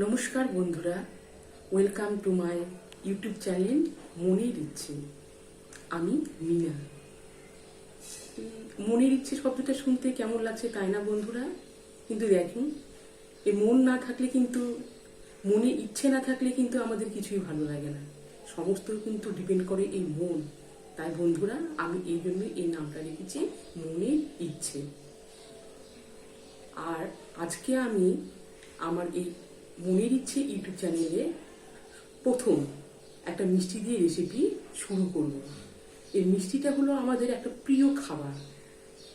নমস্কার বন্ধুরা, welcome to my YouTube channel মনের ইচ্ছে। আমি মিনা। মনের ইচ্ছে শব্দটা শুনতে কেমন লাগছে তাই না বন্ধুরা? কিন্তু দেখুন, এই মন না থাকলে কিন্তু, মনে ইচ্ছে না থাকলে কিন্তু আমাদের কিছুই ভালো লাগে না। সমস্ত কিন্তু ডিপেন্ড করে এই মন। তাই বন্ধুরা, আমি এই জন্যই এই নামটা রেখেছি মনের ইচ্ছে। আর আজকে আমি আমার এই মনের ইচ্ছে ইউটিউব চ্যানেলে প্রথম একটা মিষ্টি দিয়ে রেসিপি শুরু করব। এই মিষ্টিটা হলো আমাদের একটা প্রিয় খাবার।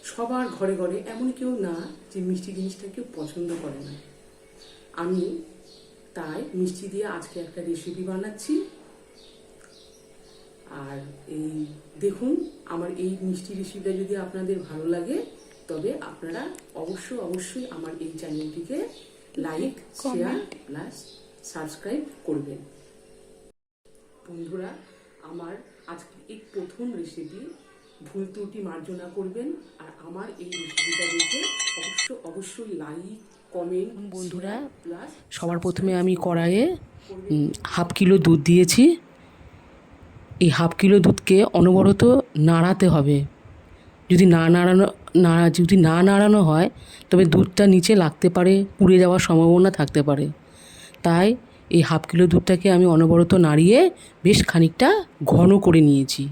সবার ঘরে ঘরে এমন কেউ না যে মিষ্টি জিনিসটা কেউ পছন্দ করে না। আমি তাই মিষ্টি দিয়ে আজকে একটা রেসিপি বানাচ্ছি। আর এই দেখুন, আমার এই মিষ্টি রেসিপিটা যদি আপনাদের ভালো লাগে তবে আপনারা অবশ্যই আমার এই চ্যানেলটিকে লাইক, শেয়ার প্লাস সাবস্ক্রাইব করবেন। বন্ধুরা, আমার আজকে এই প্রথম রেসিপি, ভুল ত্রুটি মার্জনা করবেন। আর আমার এই রেসিপিটা দেখে অবশ্যই লাইক, কমেন্ট। বন্ধুরা, সবার প্রথমে আমি কড়াইয়ে হাফ কিলো দুধ দিয়েছি। এই হাফ কিলো দুধকে অনবরত নাড়াতে হবে। যদি না নাড়ানো হয় তবে দুধটা নিচে লাগতে পারে, পুড়ে যাওয়ার সম্ভাবনা থাকতে পারে। তাই এই হাফ কিলো দুধটাকে আমি অনবরত নাড়িয়ে বেশ খানিকটা ঘন করে নিয়েছি।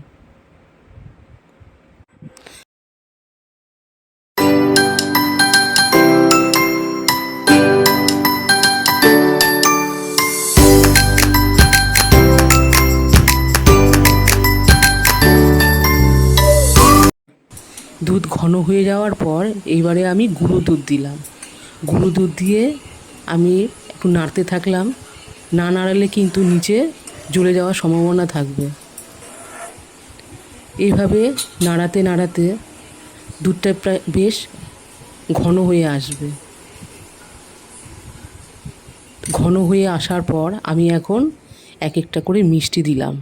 দুধ ঘন হয়ে যাওয়ার পর এইবারে আমি গুঁড়ো দুধ দিলাম। গুঁড়ো দুধ দিয়ে আমি একটু নাড়তে থাকলাম। না নাড়ালে কিন্তু নিচে জ্বলে যাওয়ার সম্ভাবনা থাকবে। এইভাবে নাড়াতে নাড়াতে দুধটা প্রায় বেশ ঘন হয়ে আসবে। ঘন হয়ে আসার পর আমি এখন এক একটা করে মিষ্টি দিলাম।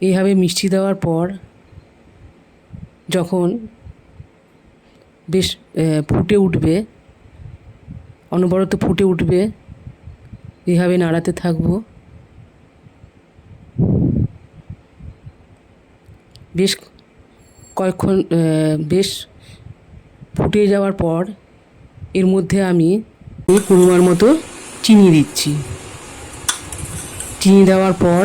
এইভাবে মিষ্টি দেওয়ার পর যখন বেশ ফুটে উঠবে, অনবরত ফুটে উঠবে, এইভাবে নাড়াতে থাকবো। বেশ কয়েকক্ষণ বেশ ফুটে যাওয়ার পর এর মধ্যে আমি পরিমাণ মতো চিনি দিচ্ছি। চিনি দেওয়ার পর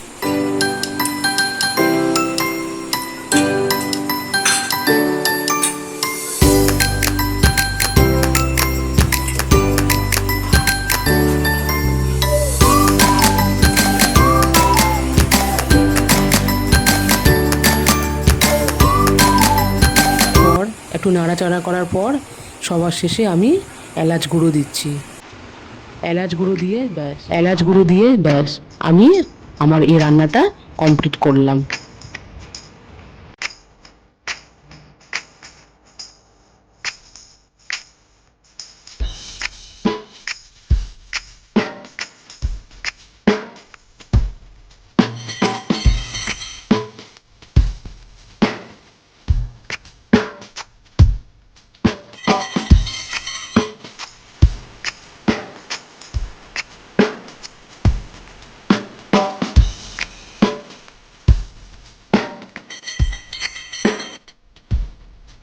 একটু নাড়াচাড়া করার পর সবার শেষে আমি এলাচ গুঁড়ো দিচ্ছি। এলাচ গুঁড়ো দিয়ে ব্যাস আমি আমার এই রান্নাটা কমপ্লিট করলাম।